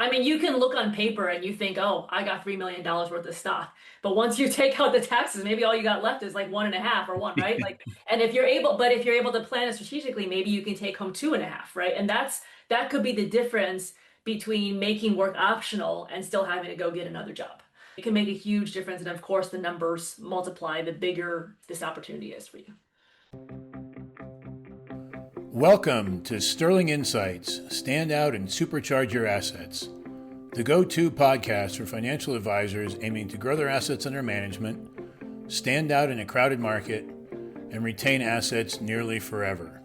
I mean, you can look on paper and you think, oh, I got $3 million worth of stock. But once you take out the taxes, maybe all you got left is like one and a half or one, right? Like, and if you're able to plan it strategically, maybe you can take home two and a half, right? And that could be the difference between making work optional and still having to go get another job. It can make a huge difference. And of course, the numbers multiply the bigger this opportunity is for you. Welcome to Sterling Insights, Stand Out and Supercharge Your Assets, the go-to podcast for financial advisors aiming to grow their assets under management, stand out in a crowded market, and retain assets nearly forever.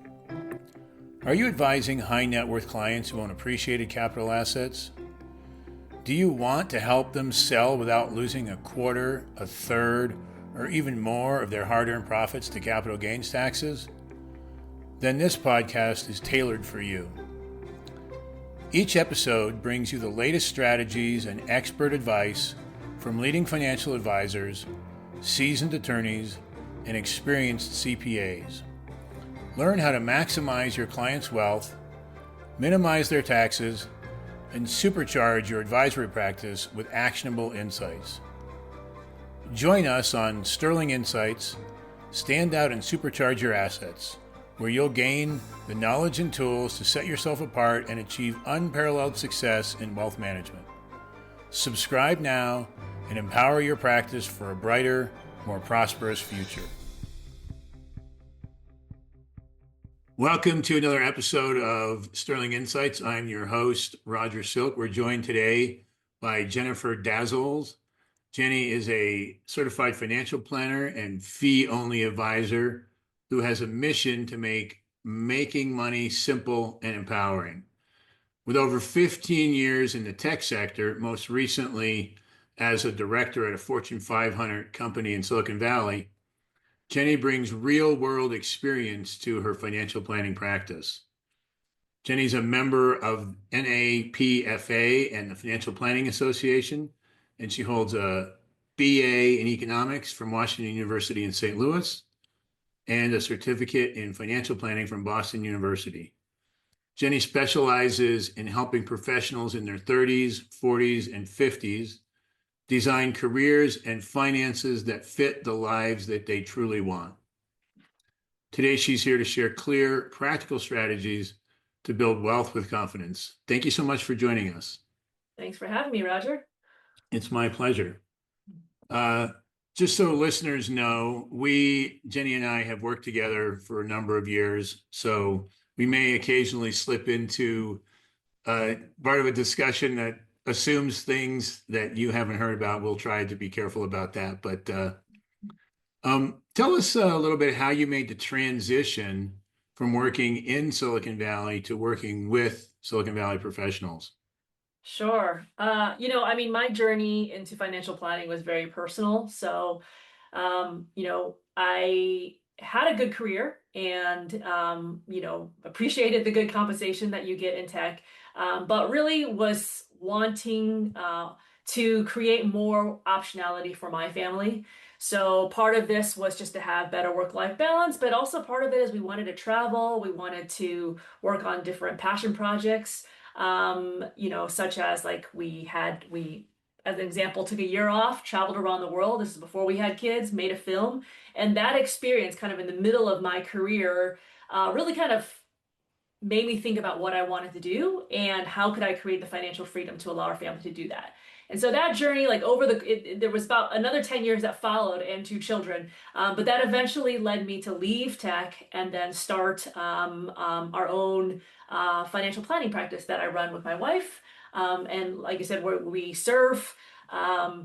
Are you advising high net worth clients who own appreciated capital assets? Do you want to help them sell without losing a quarter, a third, or even more of their hard-earned profits to capital gains taxes? Then this podcast is tailored for you. Each episode brings you the latest strategies and expert advice from leading financial advisors, seasoned attorneys, and experienced CPAs. Learn how to maximize your clients' wealth, minimize their taxes, and supercharge your advisory practice with actionable insights. Join us on Sterling Insights, Stand Out and Supercharge Your Assets, where you'll gain the knowledge and tools to set yourself apart and achieve unparalleled success in wealth management. Subscribe now and empower your practice for a brighter, more prosperous future. Welcome to another episode of Sterling Insights. I'm your host, Roger Silk. We're joined today by Jennifer Dazzles. Jenny is a certified financial planner and fee-only advisor who has a mission to make making money simple and empowering. With over 15 years in the tech sector, most recently as a director at a Fortune 500 company in Silicon Valley, Jenny brings real-world experience to her financial planning practice. Jenny's a member of NAPFA and the Financial Planning Association, and she holds a BA in economics from Washington University in St. Louis, and a certificate in financial planning from Boston University. Jenny specializes in helping professionals in their 30s, 40s, and 50s design careers and finances that fit the lives that they truly want. Today, she's here to share clear, practical strategies to build wealth with confidence. Thank you so much for joining us. Thanks for having me, Roger. It's my pleasure. Just so listeners know, Jenny and I have worked together for a number of years, so we may occasionally slip into part of a discussion that assumes things that you haven't heard about. We'll try to be careful about that. But tell us a little bit how you made the transition from working in Silicon Valley to working with Silicon Valley professionals. Sure. My journey into financial planning was very personal. So, I had a good career and, appreciated the good compensation that you get in tech, but really was wanting to create more optionality for my family. So part of this was just to have better work-life balance, but also part of it is we wanted to travel, we wanted to work on different passion projects. Such as like as an example, took a year off, traveled around the world. This is before we had kids, made a film. And that experience kind of in the middle of my career, really kind of made me think about what I wanted to do and how could I create the financial freedom to allow our family to do that. And so that journey, like there was about another 10 years that followed and two children, but that eventually led me to leave tech and then start our own financial planning practice that I run with my wife. And like I said, we serve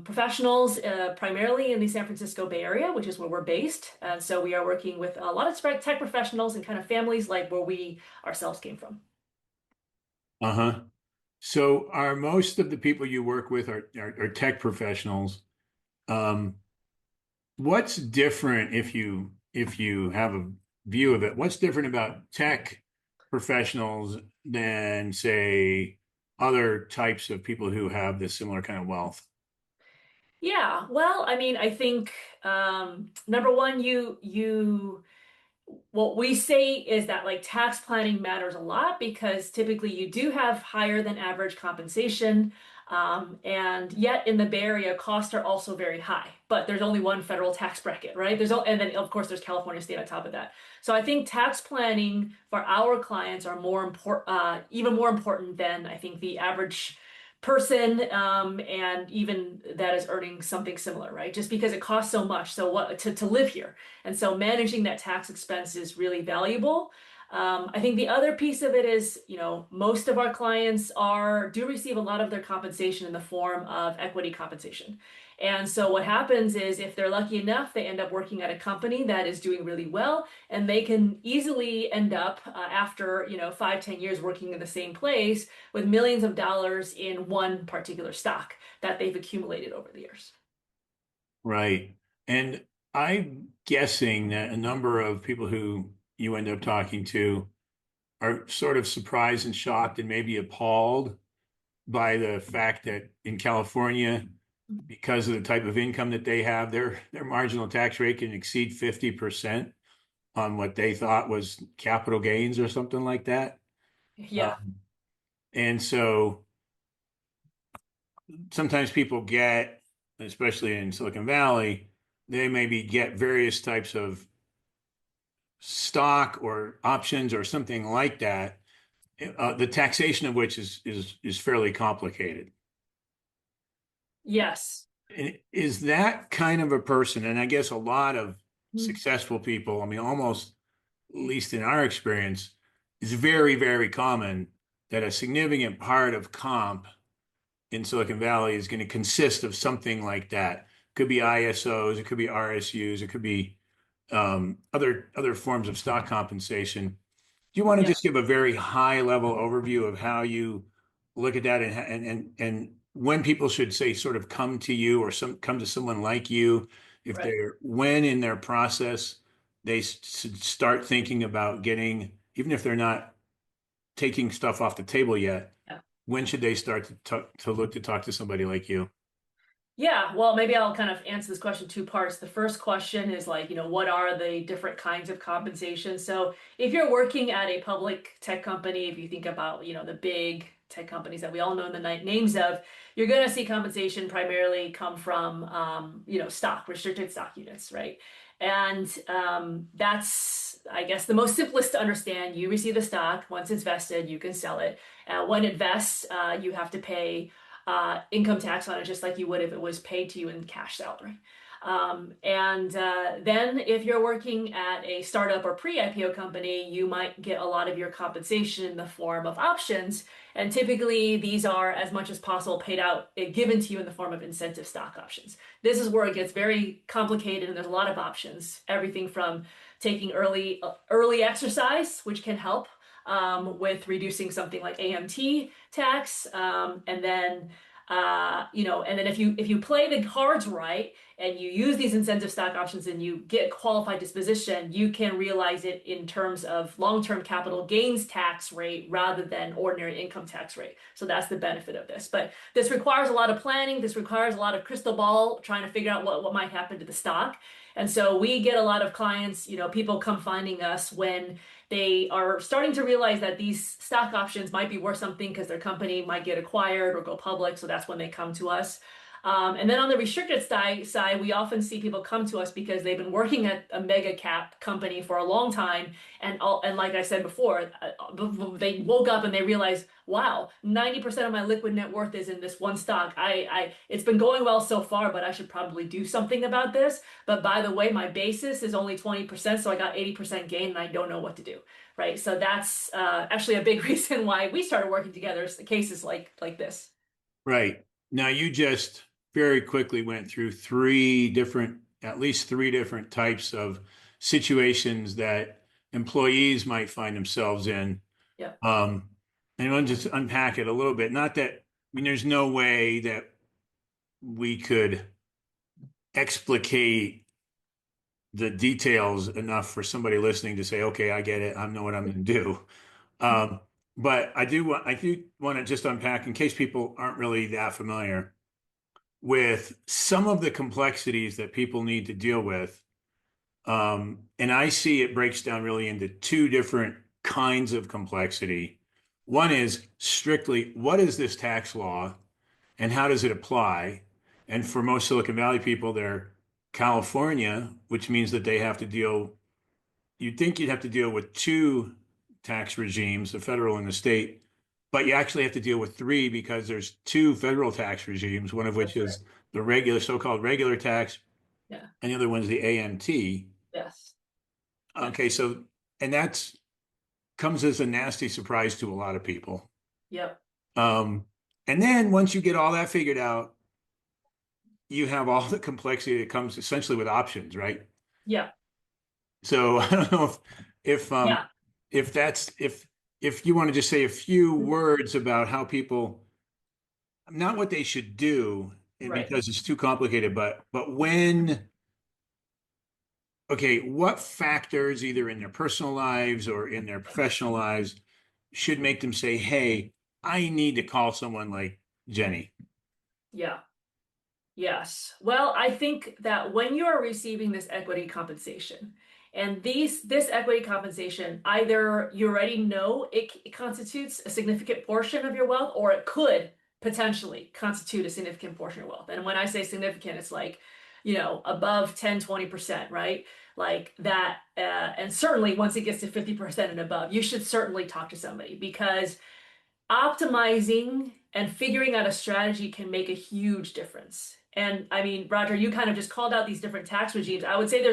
professionals primarily in the San Francisco Bay Area, which is where we're based. And so we are working with a lot of tech professionals and kind of families like where we ourselves came from. Uh-huh. So are most of the people you work with are tech professionals? What's different if you have a view of it? What's different about tech professionals than, say, other types of people who have this similar kind of wealth? Yeah, well, I mean, I think number one, what we say is that like tax planning matters a lot because typically you do have higher than average compensation. And yet in the Bay Area, costs are also very high, but there's only one federal tax bracket, right? And then of course there's California state on top of that. So I think tax planning for our clients are more important, even more important than I think the average person, and even that is earning something similar, right? Just because it costs so much, so what to live here. And so managing that tax expense is really valuable. I think the other piece of it is, most of our clients do receive a lot of their compensation in the form of equity compensation. And so what happens is if they're lucky enough, they end up working at a company that is doing really well, and they can easily end up after, 5, 10 years working in the same place with millions of dollars in one particular stock that they've accumulated over the years. Right. And I'm guessing that a number of people who you end up talking to are sort of surprised and shocked and maybe appalled by the fact that in California, because of the type of income that they have, their marginal tax rate can exceed 50% on what they thought was capital gains or something like that. Yeah, Um, and so sometimes people get, especially in Silicon Valley, they maybe get various types of stock or options or something like that, the taxation of which is fairly complicated. yes. And is that kind of a person, and I guess a lot of Mhm. successful people, I mean, almost at least in our experience, it's very, very common that a significant part of comp in Silicon Valley is going to consist of something like that. It could be ISOs, it could be RSUs, it could be other forms of stock compensation. Do you want to Yeah, just give a very high level overview of how you look at that and when people should say sort of come to you or come to someone like you if right. they're when in their process they should start thinking about getting, even if they're not taking stuff off the table yet, Yeah. when should they start to look to talk to somebody like you? Yeah, well, maybe I'll kind of answer this question two parts. The first question is like, what are the different kinds of compensation? So if you're working at a public tech company, if you think about, the big tech companies that we all know the names of, you're going to see compensation primarily come from, stock, restricted stock units, right? And that's, I guess, the most simplest to understand. You receive the stock. Once it's vested, you can sell it. When it vests, you have to pay income tax on it, just like you would if it was paid to you in cash salary. And then if you're working at a startup or pre-IPO company, you might get a lot of your compensation in the form of options. And typically these are as much as possible paid out, given to you in the form of incentive stock options. This is where it gets very complicated and there's a lot of options. Everything from taking early exercise, which can help with reducing something like AMT tax, and then if you play the cards right and you use these incentive stock options and you get qualified disposition, you can realize it in terms of long-term capital gains tax rate rather than ordinary income tax rate. So that's the benefit of this. But this requires a lot of planning. This requires a lot of crystal ball trying to figure out what might happen to the stock. And so we get a lot of clients, people come finding us when they are starting to realize that these stock options might be worth something because their company might get acquired or go public. So that's when they come to us. And then on the restricted side, we often see people come to us because they've been working at a mega cap company for a long time. And like I said before, they woke up and they realized, wow, 90% of my liquid net worth is in this one stock. It's been going well so far, but I should probably do something about this. But by the way, my basis is only 20%, so I got 80% gain and I don't know what to do. Right. So that's actually a big reason why we started working together is the cases like this. Right. Now you just very quickly went through at least three different types of situations that employees might find themselves in. Yeah. Um, and I'll just unpack it a little bit. Not that, I mean, there's no way that we could explicate the details enough for somebody listening to say, okay, I get it. I know what I'm going to do. Um, but I do want to just unpack in case people aren't really that familiar with some of the complexities that people need to deal with And I see it breaks down really into two different kinds of complexity. One is strictly what is this tax law and how does it apply? And for most Silicon Valley people, they're California, which means that they have to deal, you'd think you'd have to deal with two tax regimes, the federal and the state, but you actually have to deal with three because there's two federal tax regimes, one of which That's right. is the regular, so-called regular tax, Yeah. and the other one's the AMT. Yes. Okay, Yes. so, and that's comes as a nasty surprise to a lot of people. Yep. Um, and then once you get all that figured out, you have all the complexity that comes essentially with options, right? Yeah. So I don't know if Yeah. if that's if you want to just say a few words about how people, not what they should do Right. because it's too complicated, but when, okay, what factors either in their personal lives or in their professional lives should make them say, "Hey, I need to call someone like Jenny." Yeah. Yes. Well, I think that when you are receiving this equity compensation, and this equity compensation, either you already know it constitutes a significant portion of your wealth, or it could potentially constitute a significant portion of wealth. And when I say significant, it's like, above 10, 20%, right? Like that. And certainly once it gets to 50% and above, you should certainly talk to somebody because optimizing and figuring out a strategy can make a huge difference. And I mean, Roger, you kind of just called out these different tax regimes. I would say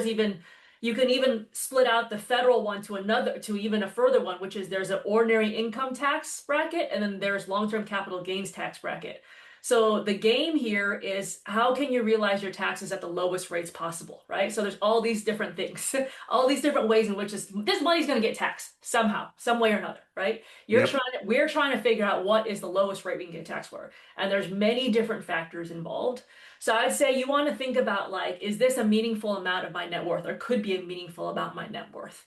you can even split out the federal one to even a further one, which is there's an ordinary income tax bracket and then there's long-term capital gains tax bracket. So the game here is how can you realize your taxes at the lowest rates possible, right? So there's all these different things, all these different ways in which this money's going to get taxed somehow, some way or another, right? Yep. We're trying to figure out what is the lowest rate we can get taxed for. And there's many different factors involved. So I'd say you want to think about like, is this a meaningful amount of my net worth or could be a meaningful amount of my net worth?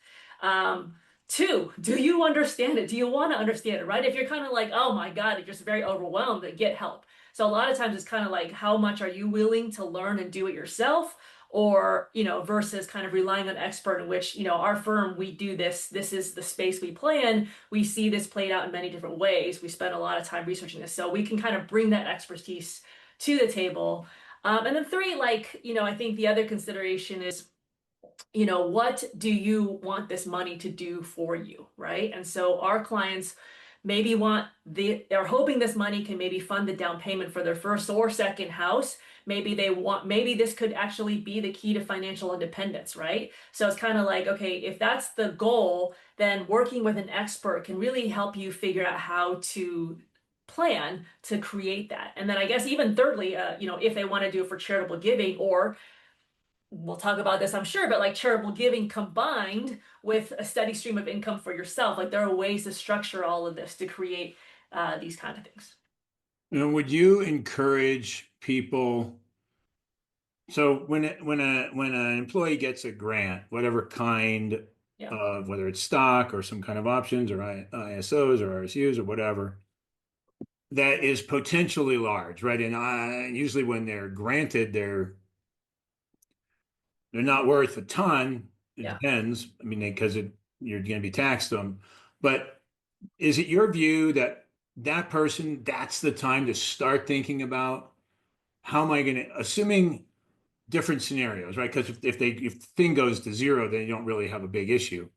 Two, do you understand it? Do you want to understand it, right? If you're kind of like, oh my God, you're just very overwhelmed, then get help. So a lot of times it's kind of like, how much are you willing to learn and do it yourself? Or, versus kind of relying on expert in which, our firm, we do this. This is the space we play in. We see this played out in many different ways. We spend a lot of time researching this. So we can kind of bring that expertise to the table. And then three, like, I think the other consideration is what do you want this money to do for you, right? And so our clients maybe they're hoping this money can maybe fund the down payment for their first or second house. Maybe this could actually be the key to financial independence, right? So it's kind of like, okay, if that's the goal, then working with an expert can really help you figure out how to plan to create that. And then I guess even thirdly, if they want to do it for charitable giving or we'll talk about this, I'm sure, but like charitable giving combined with a steady stream of income for yourself, like there are ways to structure all of this to create these kind of things. And would you encourage people? So when an employee gets a grant, whatever kind Yeah, of, whether it's stock or some kind of options or ISOs or RSUs or whatever, that is potentially large, right? And usually when they're granted, they're not worth a ton. It yeah, depends. I mean, because you're going to be taxed them. But is it your view that that person, that's the time to start thinking about how am I going to, assuming different scenarios, right? Because if the thing goes to zero, then you don't really have a big issue.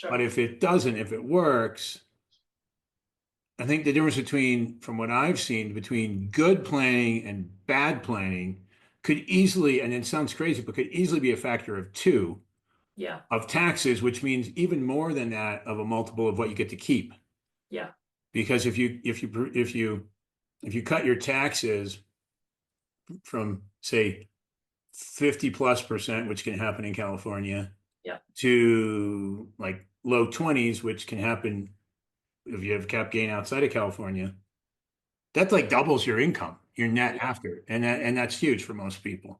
But sure. if it doesn't, if it works, I think the difference between, from what I've seen, between good planning and bad planning could easily, and it sounds crazy, but could easily be a factor of two Yeah, of taxes, which means even more than that of a multiple of what you get to keep. yeah, Because if you cut your taxes from say 50 plus percent, which can happen in California, yeah, to like low 20s, which can happen if you have cap gain outside of California, that's like doubles your income, your net yeah. after. And that's huge for most people.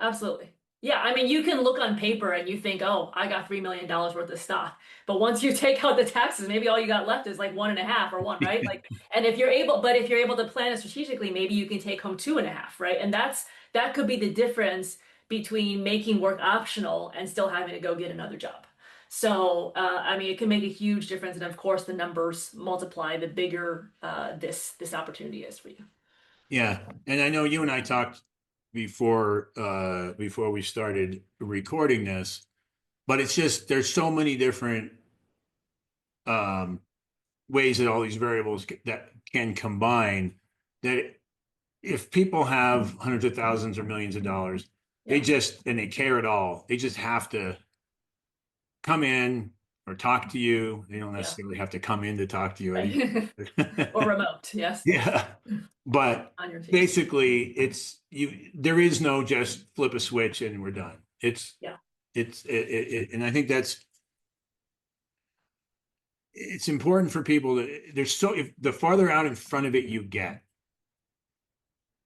Absolutely. Yeah, I mean, you can look on paper and you think, oh, I got $3 million worth of stock. But once you take out the taxes, maybe all you got left is like one and a half or one, right? Like, and if you're able to plan it strategically, maybe you can take home two and a half, right? And that could be the difference between making work optional and still having to go get another job. So, I mean, it can make a huge difference. And of course, the numbers multiply the bigger this opportunity is for you. Yeah. And I know you and I talked before we started recording this, but it's just there's so many different um, ways that all these variables that can combine that if people have hundreds of thousands or millions of dollars, they Yeah, just and they care at all, they just have to come in or talk to you. They don't yeah, necessarily have to come in to talk to you right. anymore. Or remote, yes, Yeah. But on your team. basically it's you there is no just flip a switch and we're done. Yeah. And I think it's important for people that there's so if the farther out in front of it you get,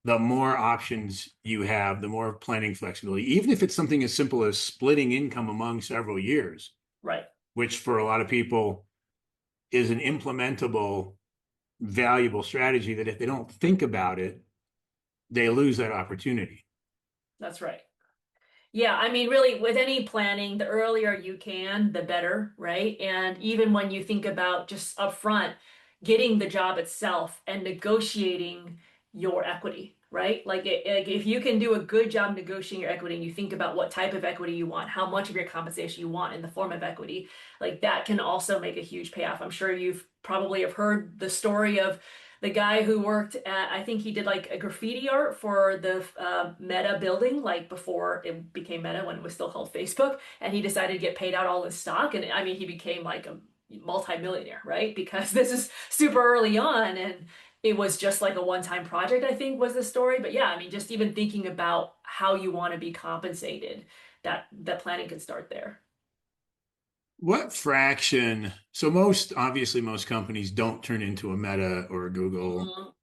the more options you have, the more planning flexibility, even if it's something as simple as splitting income among several years, Right. which for a lot of people is an implementable, valuable strategy that if they don't think about it, they lose that opportunity. That's right. Yeah, I mean, really, with any planning, the earlier you can, the better, right? And even when you think about just upfront getting the job itself and negotiating your equity, right? Like if you can do a good job negotiating your equity and you think about what type of equity you want, how much of your compensation you want in the form of equity, like that can also make a huge payoff. I'm sure you've probably have heard the story of the guy who worked at, I think he did like a graffiti art for the Meta building, like before it became Meta when it was still called Facebook. And he decided to get paid out all his stock. And I mean, he became like a multi-millionaire, right? Because this is super early on. And it was just like a one-time project, I think was the story. But yeah, I mean, just even thinking about how you want to be compensated, that planning can start there. What fraction? So obviously, most companies don't turn into a Meta or a Google.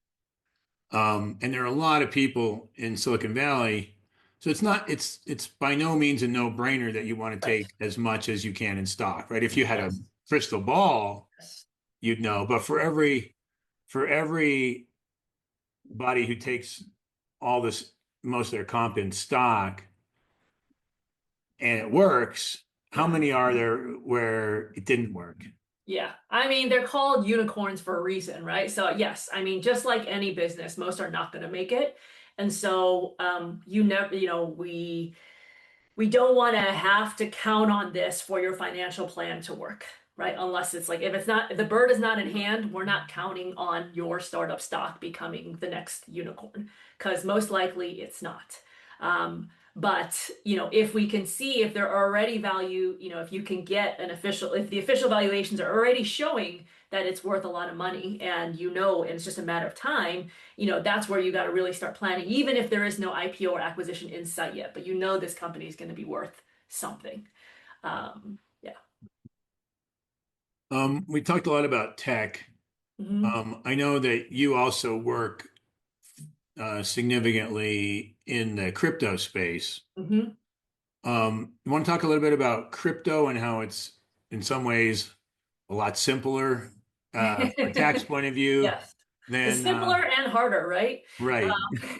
Mhm. And there are a lot of people in Silicon Valley. So it's by no means a no-brainer that you want to Right. take as much as you can in stock, right? If you had a Yes. crystal ball, Yes. you'd know. But for every body who takes all this most of their comp in stock and it works, how Yeah. many are there where it didn't work? Yeah, I mean, they're called unicorns for a reason, right? So, yes, I mean, just like any business, most are not going to make it. And so, you never, we don't want to have to count on this for your financial plan to work, right? Unless it's like if the bird is not in hand, we're not counting on your startup stock becoming the next unicorn, because most likely it's not. But if we can see if there are already value, if you can get if the official valuations are already showing that it's worth a lot of money, and it's just a matter of time, that's where you got to really start planning, even if there is no IPO or acquisition in sight yet, but this company is going to be worth something. Yeah. We talked a lot about tech. Hmm. I know that you also work significantly in the crypto space. Hmm. You want to talk a little bit about crypto and how it's in some ways a lot simpler from a tax point of view Yes. It's than simpler and harder, right? right.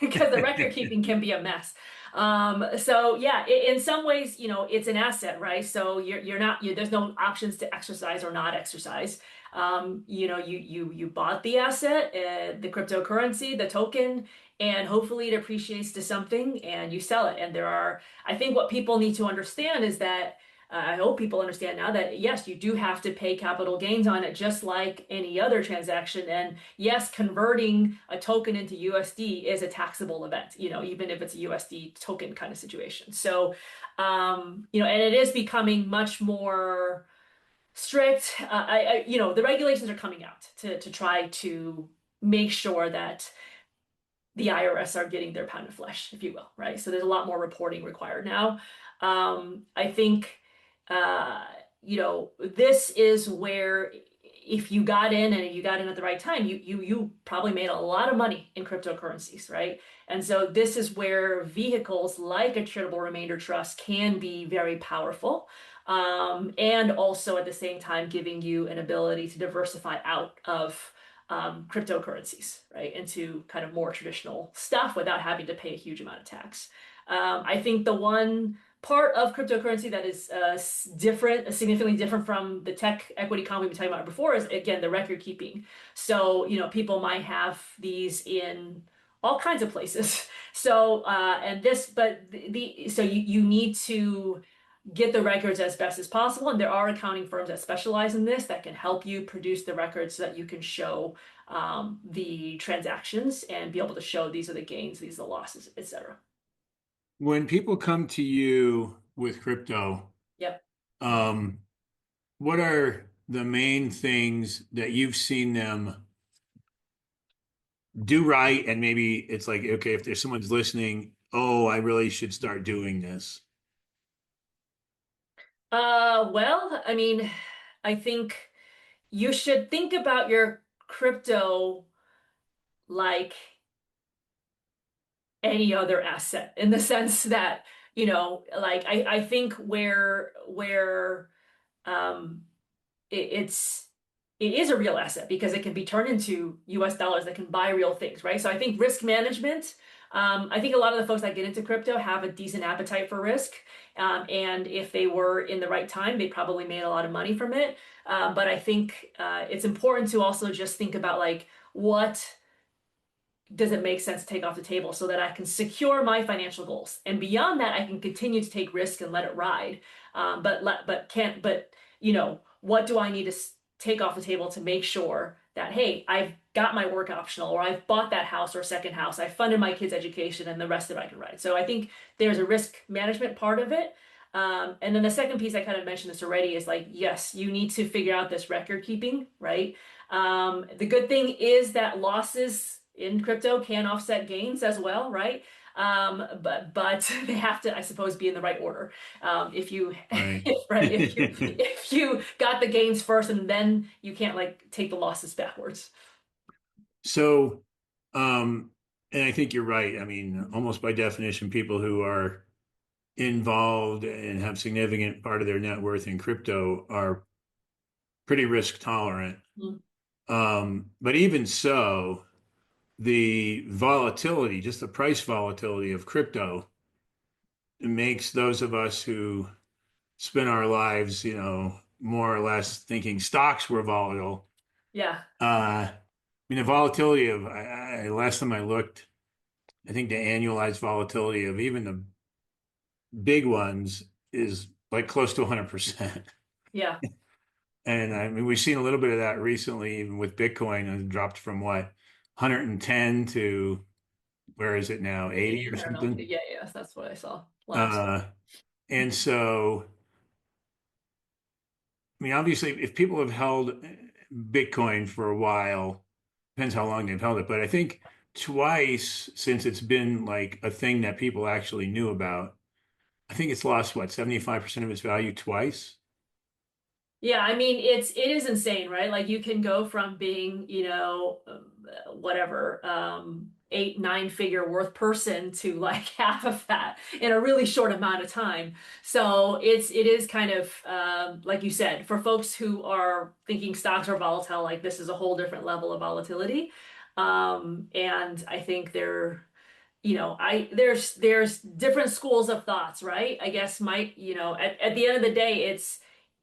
Because the record keeping can be a mess. So yeah, in some ways, it's an asset, right? So you're not there's no options to exercise or not exercise. You bought the asset, the cryptocurrency, the token, and hopefully it appreciates to something, and you sell it. And I think what people need to understand is that I hope people understand now that yes, you do have to pay capital gains on it just like any other transaction. And yes, converting a token into USD is a taxable event, even if it's a USD token kind of situation. So, and it is becoming much more strict. The regulations are coming out to try to make sure that the IRS are getting their pound of flesh, if you will, right? So there's a lot more reporting required now. I think, uh, this is where if you got in and you got in at the right time, you probably made a lot of money in cryptocurrencies, right? And so this is where vehicles like a charitable remainder trust can be very powerful. And also at the same time giving you an ability to diversify out of cryptocurrencies, right, into kind of more traditional stuff without having to pay a huge amount of tax. I think the one part of cryptocurrency that is different, significantly different from the tech equity coin we've been talking about before is again the record keeping. So, people might have these in all kinds of places. So, and this, but so you need to get the records as best as possible. And there are accounting firms that specialize in this that can help you produce the records so that you can show the transactions and be able to show these are the gains, these are the losses, etc. When people come to you with crypto, Yep. um, what are the main things that you've seen them do right? And maybe it's like, okay, if there's someone's listening, oh, I really should start doing this. Well, I mean, I think you should think about your crypto like any other asset in the sense that, like I think where um it's it is a real asset because it can be turned into US dollars that can buy real things, right? So I think risk management, I think a lot of the folks that get into crypto have a decent appetite for risk. And if they were in the right time, they probably made a lot of money from it. But I think it's important to also just think about like what does it make sense to take off the table so that I can secure my financial goals? And beyond that, I can continue to take risk and let it ride. What do I need to take off the table to make sure that, hey, I've got my work optional, or I've bought that house or second house, I funded my kids' education, and the rest of it I can ride. So I think there's a risk management part of it. And then the second piece, I kind of mentioned this already, is like, yes, you need to figure out this record keeping, right? The good thing is that losses in crypto can offset gains as well, right? But they have to, I suppose, be in the right order. If you Right. right, if you got the gains first and then you can't like take the losses backwards. So, and I think you're right. I mean, almost by definition, people who are involved and have significant part of their net worth in crypto are pretty risk tolerant. Mhm. But even so, the volatility, just the price volatility of crypto, makes those of us who spend our lives, more or less thinking stocks were volatile. Yeah, I mean, the volatility of, last time I looked, I think the annualized volatility of even the big ones is like close to 100%. yeah, And I mean, we've seen a little bit of that recently, even with Bitcoin, and it dropped from what, 110 to where is it now, 80 or I don't know. something? Yeah, yes, that's what I saw last. Uh, and so, I mean, obviously, if people have held Bitcoin for a while, depends how long they've held it, but I think twice since it's been like a thing that people actually knew about, I think it's lost what, 75% of its value twice? Yeah, I mean it is insane, right? Like you can go from being, whatever, eight, nine figure worth person to like half of that in a really short amount of time. So it is kind of like you said, for folks who are thinking stocks are volatile, like this is a whole different level of volatility. And I think there's different schools of thoughts, right? I guess at the end of the day,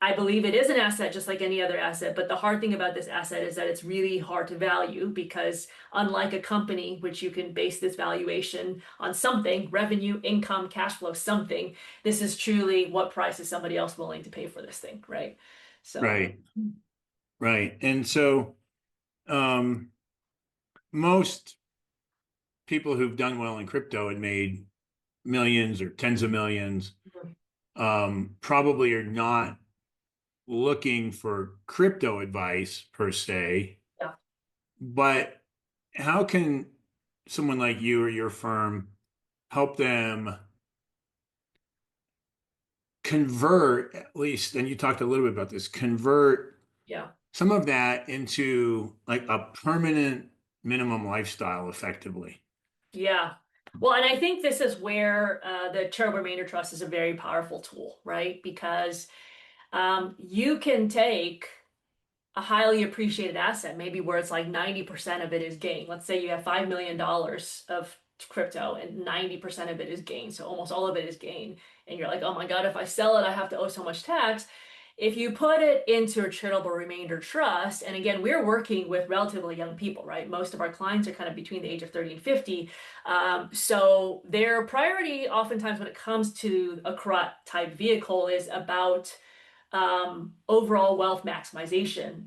I believe it is an asset just like any other asset, but the hard thing about this asset is that it's really hard to value because unlike a company, which you can base this valuation on something, revenue, income, cash flow, something, this is truly what price is somebody else willing to pay for this thing, right? So, Right, right. And so, um, most people who've done well in crypto and made millions or tens of millions, probably are not looking for crypto advice per se, yeah, but how can someone like you or your firm help them convert at least, and you talked a little bit about this, convert yeah. some of that into like a permanent minimum lifestyle effectively? Yeah. Well, and I think this is where the charitable remainder trust is a very powerful tool, right? Because you can take a highly appreciated asset, maybe where it's like 90% of it is gain. Let's say you have $5 million of crypto and 90% of it is gain. So almost all of it is gain. And you're like, oh my God, if I sell it, I have to owe so much tax. If you put it into a charitable remainder trust, and again, we're working with relatively young people, right? Most of our clients are kind of between the age of 30 and 50. So their priority, oftentimes, when it comes to a CROT type vehicle, is about overall wealth maximization.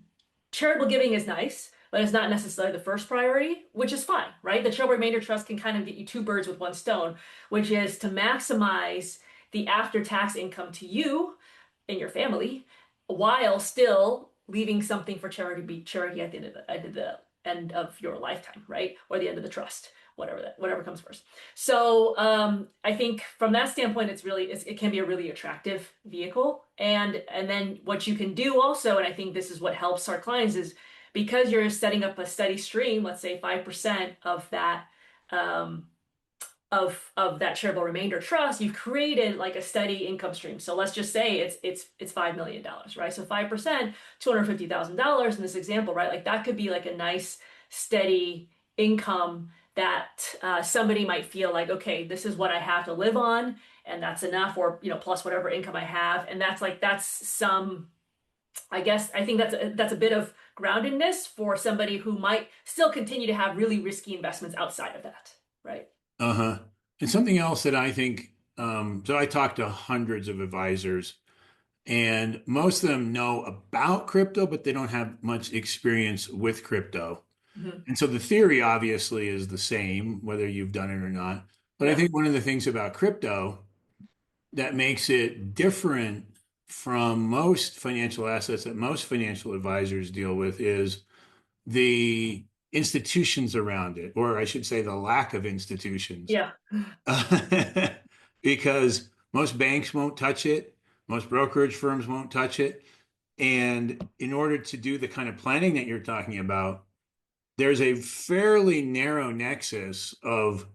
Charitable giving is nice, but it's not necessarily the first priority, which is fine, right? The charitable remainder trust can kind of get you two birds with one stone, which is to maximize the after-tax income to you and your family while still leaving something for charity to be charity at the end of your lifetime, right? Or the end of the trust, whatever comes first. So I think from that standpoint, it can be a really attractive vehicle. And then what you can do also, and I think this is what helps our clients, is because you're setting up a steady stream, let's say 5% of that um, of that charitable remainder trust, you've created like a steady income stream. So let's just say it's $5 million, right? So 5%, $250,000 in this example, right? Like that could be like a nice steady income that somebody might feel like, okay, this is what I have to live on, and that's enough, or plus whatever income I have, and that's some. I guess I think that's a bit of groundedness for somebody who might still continue to have really risky investments outside of that, right? Uh-huh. And something else that I think, so I talked to hundreds of advisors, and most of them know about crypto, but they don't have much experience with crypto. Mhm. And so the theory obviously is the same, whether you've done it or not. But I Yeah. think one of the things about crypto that makes it different from most financial assets that most financial advisors deal with is the institutions around it, or I should say the lack of institutions. Yeah. Because most banks won't touch it, most brokerage firms won't touch it. And in order to do the kind of planning that you're talking about, there's a fairly narrow nexus of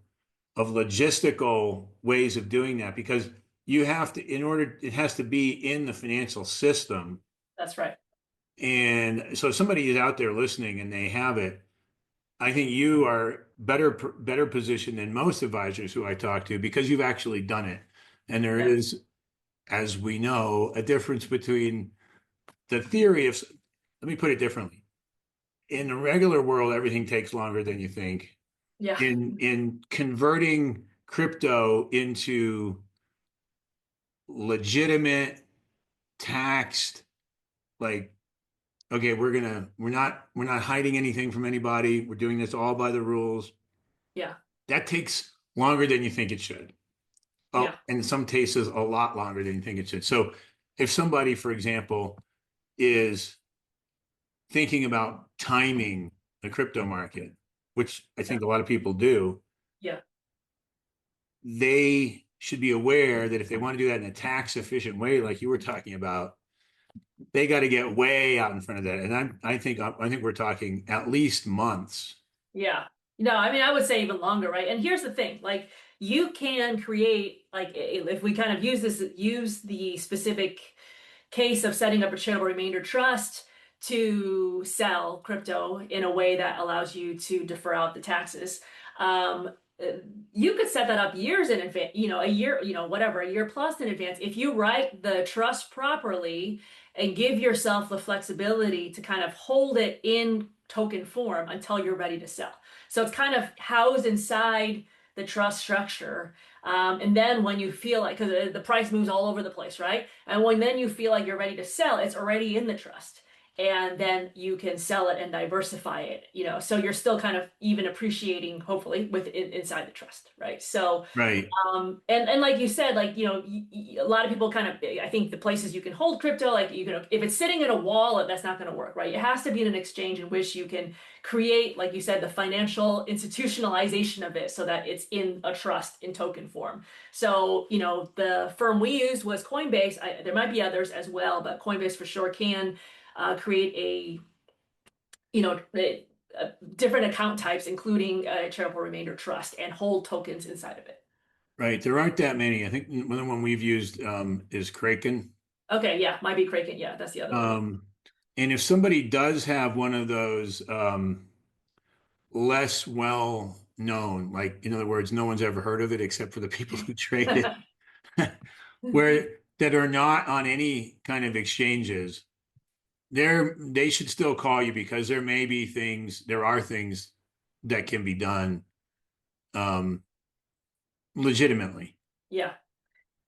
logistical ways of doing that because you have to, in order, it has to be in the financial system. That's right. And so if somebody is out there listening and they have it, I think you are better positioned than most advisors who I talk to because you've actually done it. And there Yeah. is, as we know, a difference between the theory of, let me put it differently. In the regular world, everything takes longer than you think. Yeah. In converting crypto into legitimate taxed, like, okay, we're not hiding anything from anybody. We're doing this all by the rules. Yeah. That takes longer than you think it should. Oh, Yeah. and in some cases, a lot longer than you think it should. So if somebody, for example, is thinking about timing the crypto market, which I Yeah. think a lot of people do, Yeah. they should be aware that if they want to do that in a tax efficient way, like you were talking about, they got to get way out in front of that. And I think we're talking at least months. Yeah. No, I mean, I would say even longer, right? And here's the thing, like you can create, like if we kind of use the specific case of setting up a charitable remainder trust to sell crypto in a way that allows you to defer out the taxes. Um, uh, you could set that up years in advance, a year, whatever, a year plus in advance. If you write the trust properly and give yourself the flexibility to kind of hold it in token form until you're ready to sell. So it's kind of housed inside the trust structure. And then when you feel like, because the price moves all over the place, right? And when then you feel like you're ready to sell, it's already in the trust. And then you can sell it and diversify it, so you're still kind of even appreciating, hopefully, inside the trust, right? So Right. and like you said, like, a lot of people kind of, I think the places you can hold crypto, like if it's sitting in a wallet, that's not going to work, right? It has to be in an exchange in which you can create, like you said, the financial institutionalization of it so that it's in a trust in token form. So, the firm we used was Coinbase. There might be others as well, but Coinbase for sure can create you know, a, different account types, including a charitable remainder trust, and hold tokens inside of it. Right. There aren't that many. I think the one we've used is Kraken. Okay, yeah, might be Kraken. Yeah, that's the other one. Yeah. And if somebody does have one of those less well known, like in other words, no one's ever heard of it except for the people who trade it, where that are not on any kind of exchanges, they should still call you because there are things that can be done um, legitimately. Yeah.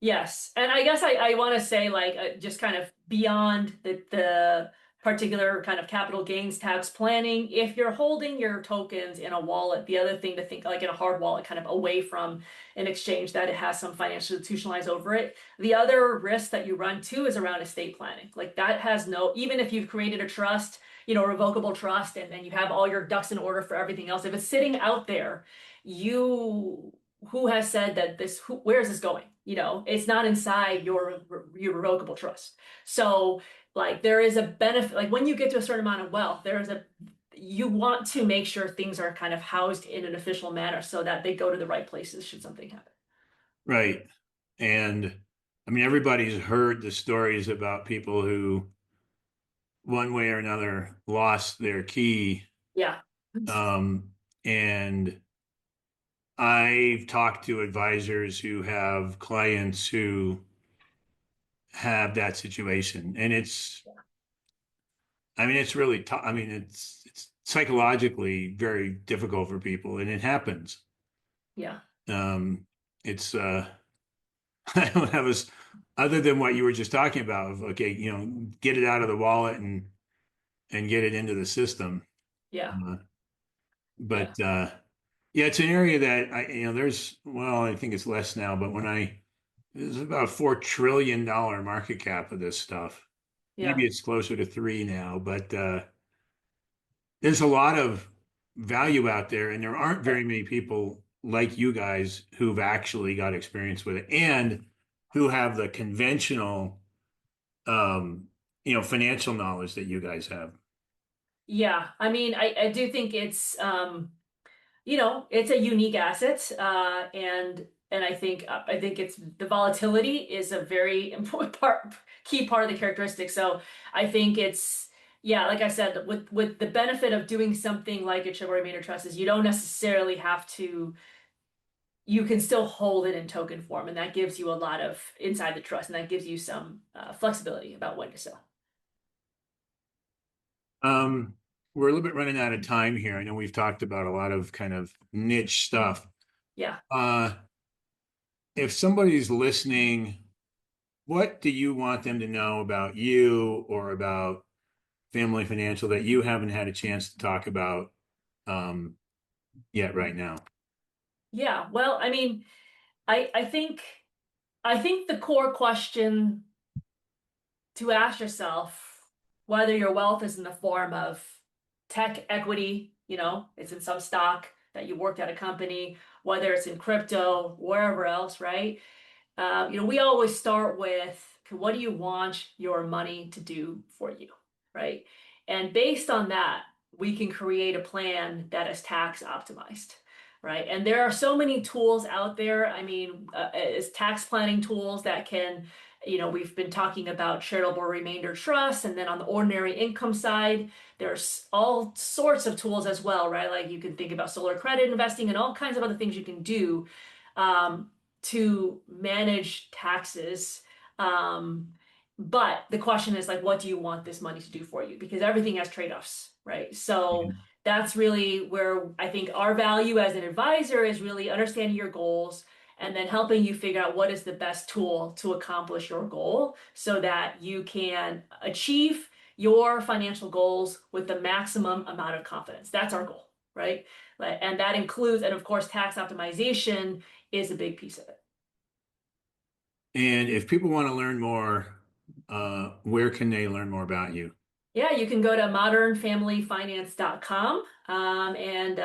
Yes, and I guess I want to say like just kind of beyond the particular kind of capital gains tax planning, if you're holding your tokens in a wallet, the other thing to think like in a hard wallet, kind of away from an exchange that it has some financial institutionalized over it. The other risk that you run too is around estate planning. Like that has no, even if you've created a trust, revocable trust, and then you have all your ducks in order for everything else, if it's sitting out there, you who has said that where is this going? It's not inside your revocable trust. So like there is a benefit, like when you get to a certain amount of wealth, you want to make sure things are kind of housed in an official manner so that they go to the right places should something happen. Right. And I mean, everybody's heard the stories about people who, one way or another, lost their key. Yeah. Um, and I've talked to advisors who have clients who have that situation. And I mean, it's really tough. I mean, it's psychologically very difficult for people, and it happens. Yeah. Um, it's, I don't have a, other than what you were just talking about, of, okay, get it out of the wallet and get it into the system. Yeah. Uh, Yeah. but yeah, it's an area that well, I think it's less now, but there's about $4 trillion market cap of this stuff. Yeah. Maybe it's closer to three now, but there's a lot of value out there, and there aren't Right. very many people like you guys who've actually got experience with it and who have the conventional um, financial knowledge that you guys have. Yeah. I mean, I do think it's a unique asset, and I think it's the volatility is a very important key part of the characteristic. So I think it's yeah, like I said, with the benefit of doing something like a triple remainder trust is you don't necessarily have to. You can still hold it in token form, and that gives you a lot of inside the trust, and that gives you some flexibility about when to sell. Um, we're a little bit running out of time here. I know we've talked about a lot of kind of niche stuff. Yeah. Uh, if somebody's listening, what do you want them to know about you or about Family Financial that you haven't had a chance to talk about um, yet right now? Yeah. Well, I mean, I think the core question to ask yourself whether your wealth is in the form of tech equity, it's in some stock that you worked at a company, whether it's in crypto, wherever else, right? We always start with what do you want your money to do for you, right? And based on that, we can create a plan that is tax optimized, right? And there are so many tools out there. I mean, as tax planning tools that can, we've been talking about charitable remainder trusts, and then on the ordinary income side, there's all sorts of tools as well, right? Like you can think about solar credit investing and all kinds of other things you can do. Um, to manage taxes. Um, but the question is like, what do you want this money to do for you? Because everything has trade-offs, right? So that's really where I think our value as an advisor is really understanding your goals and then helping you figure out what is the best tool to accomplish your goal so that you can achieve your financial goals with the maximum amount of confidence. That's our goal, right? And that includes, and of course, tax optimization is a big piece of it. And if people want to learn more, where can they learn more about you? Yeah, you can go to modernfamilyfinance.com, and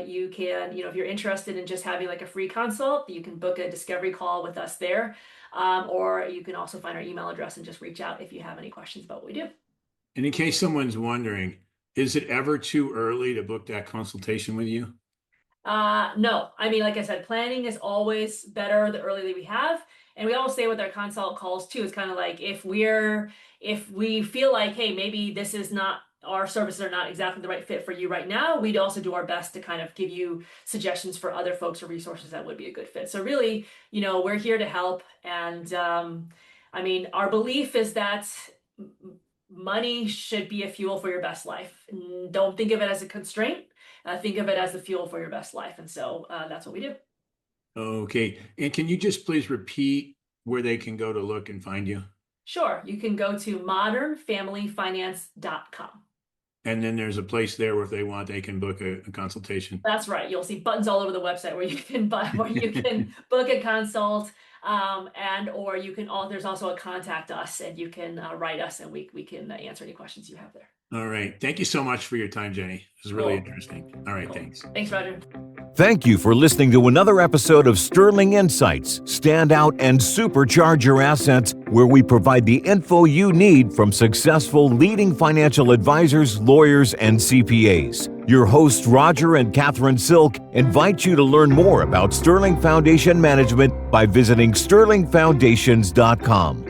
you can, if you're interested in just having like a free consult, you can book a discovery call with us there. Or you can also find our email address and just reach out if you have any questions about what we do. And in case someone's wondering, is it ever too early to book that consultation with you? No, I mean, like I said, planning is always better the earlier that we have. And we always say with our consult calls too, it's kind of like if we feel like, hey, maybe this is not, our services are not exactly the right fit for you right now, we'd also do our best to kind of give you suggestions for other folks or resources that would be a good fit. So really, we're here to help. And I mean, our belief is that money should be a fuel for your best life. Don't think of it as a constraint. Think of it as the fuel for your best life. And so that's what we do. Okay. And can you just please repeat where they can go to look and find you? Sure, you can go to modernfamilyfinance.com. And then there's a place there where if they want, they can book a consultation. That's right. You'll see buttons all over the website where you can book a consult, and or you can there's also a contact us, and you can write us, and we can answer any questions you have there. All right. Thank you so much for your time, Jenny. This is really interesting. All right. Cool. Thanks. Thanks, Roger. Thank you for listening to another episode of Sterling Insights. Stand out and supercharge your assets, where we provide the info you need from successful leading financial advisors, lawyers, and CPAs. Your hosts, Roger and Catherine Silk, invite you to learn more about Sterling Foundation Management by visiting sterlingfoundations.com.